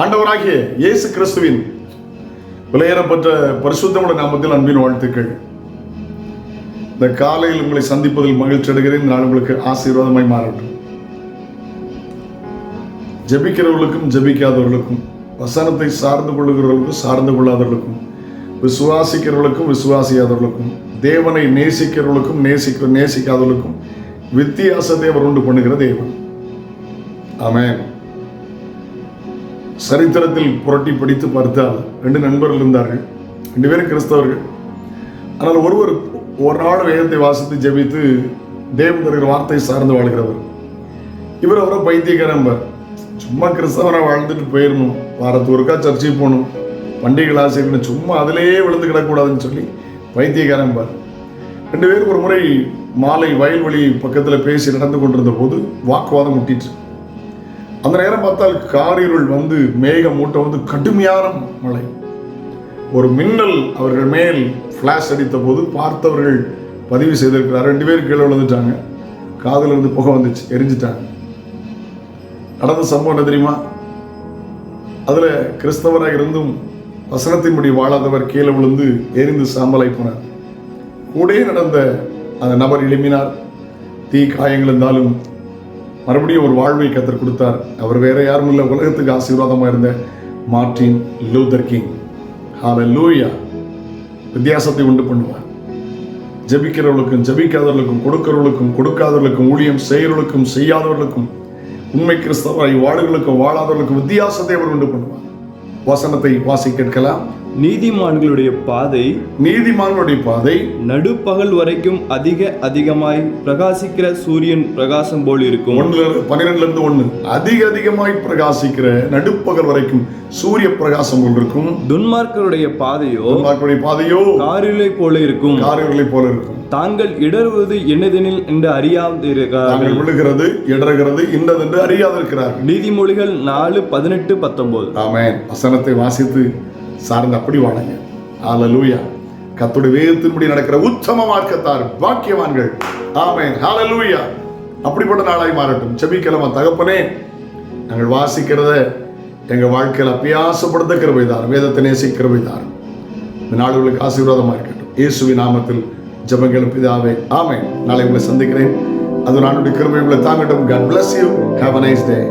ஆண்டவராகிய இயேசு கிறிஸ்துவின் விலையேறப்பட்ட பரிசுத்தமுள்ள நாமத்தில் அன்பின் வாழ்த்துக்கள். இந்த காலையில் உங்களை சந்திப்பதில் மகிழ்ச்சி அடைகிறேன். நான் உங்களுக்கு ஆசீர்வாதமாய் மாறட்டும். ஜெபிக்கிறவர்களுக்கும் ஜெபிக்காதவர்களுக்கும், வசனத்தை சார்ந்து கொள்ளுகிறவர்களுக்கும் சார்ந்து கொள்ளாதவர்களுக்கும், விசுவாசிக்கிறவர்களுக்கும் விசுவாசியாதவர்களுக்கும், தேவனை நேசிக்கிறவர்களுக்கும் நேசிக்காதவர்களுக்கும் வித்தியாசத்தை அவர் உண்டு பண்ணுகிற தேவன். ஆமென். சரித்திரத்தில் புரட்டி படித்து பார்த்தால் 2 நண்பர்கள் இருந்தார்கள். 2 பேரும் கிறிஸ்தவர்கள். ஆனால் ஒருவர் ஒரு நாள் வேதத்தை வாசித்து ஜெபித்து தேவன் தருகிற வார்த்தை சார்ந்து வாழ்கிறவர். இவர் அவரை பைத்தியக்காரம்பர். சும்மா கிறிஸ்தவரை வாழ்ந்துட்டு போயிடணும், வாரத்து ஒருக்கா சர்ச்சைக்கு போகணும், பண்டிகைகள் ஆசைக்கணும், சும்மா அதிலேயே விழுந்து கிடக்கூடாதுன்னு சொல்லி பைத்தியக்காரம்பர். 2 பேரும் ஒரு முறை மாலை வயல்வெளி பக்கத்தில் பேசி நடந்து கொண்டிருந்த போது வாக்குவாதம் முட்டிற்று. அந்த நேரம் பார்த்தால் காரிருள் வந்து மேக மூட்டை வந்து கடுமையான மழை, ஒரு மின்னல் அவர்கள் மேல் ஃபிளாஷ் அடித்த போது பார்த்தவர்கள் பதிவு செய்திருக்கிறார். 2 பேர் கீழே விழுந்துட்டாங்க, காதில் இருந்து புகை வந்துச்சு, எரிஞ்சிட்டாங்க. நடந்த சம்பவம் என்ன தெரியுமா? அதில் கிறிஸ்தவராக இருந்தும் வசனத்தின்படி வாழாதவர் கீழே விழுந்து எரிந்து சாம்பலாய் போனார். கூட நடந்த அந்த நபர் எழுப்பினார். தீ காயங்கள் இருந்தாலும் மறுபடியும் ஒரு வாழ்வை கத்தர் கொடுத்தார். அவர் வேற யாரும் இல்லை, உலகத்துக்கு ஆசீர்வாதமாக இருந்த மார்ட்டின் லூதர் கிங். ஹல்லேலூயா. வித்தியாசத்தை உண்டு பண்ணுவார். ஜெபிக்கிறவர்களுக்கும் ஜெபிக்காதவர்களுக்கும், கொடுக்கிறவர்களுக்கும் கொடுக்காதவர்களுக்கும், ஊழியம் செய்கிறவர்களுக்கும் செய்யாதவர்களுக்கும், உண்மை கிறிஸ்தவராய் வாழுகளுக்கும் வாழாதவர்களுக்கும் வித்தியாசத்தை அவர் உண்டு பண்ணுவார். வசனத்தை வாசி கேட்கலாம். நீதிமான்களுடைய பாதை நடுப்பகல் வரைக்கும் அதிகமாய் பிரகாசிக்கிற சூரியன் பிரகாசம் போல் இருக்கும். 12 அதிகமாய் பிரகாசிக்கிற நடுப்பகல் வரைக்கும் சூரிய பிரகாசம் போல் இருக்கும். துன்மார்க்கருடைய பாதையோ காரிருளை போல இருக்கும். தாங்கள் இடறுவது என்னதெனில் என்று அறியாதிருக்கிறார்கள். விழுகிறது இடறுகிறது இன்னதென்று அறியாதிருக்கிறார்கள். நீதிமொழிகள் 4:18-19. ஆமென். வசனத்தை வாசித்து சார்ந்து அப்படி வாழுங்க. ஹல்லேலூயா. கர்த்தருடைய வேதத்தின்படி நடக்கிற உத்தம மார்க்கத்தார் பாக்கியவான்கள். ஆமென். ஹல்லேலூயா. அப்படிப்பட்ட நாளாய் மாறட்டும். ஜெபிக்கலாமா? தகப்பனே, நாங்கள் வாசிக்கிறத எங்க வாழ்க்கையில் அபியாசப்படுத்த கிருபை தாரும், வேதத்தை நேசிக்க கிருபை தாரும். இந்த நாடுகளுக்கு ஆசீர்வாதமாக இருக்கட்டும். இயேசுவின் நாமத்தில் ஜெபங்கள் பிதாவே, ஆமென். நாளை உங்களை சந்திக்கிறேன். அது நானுடைய கிருபை உங்களை தாங்கட்டும். God bless you. Have a nice day.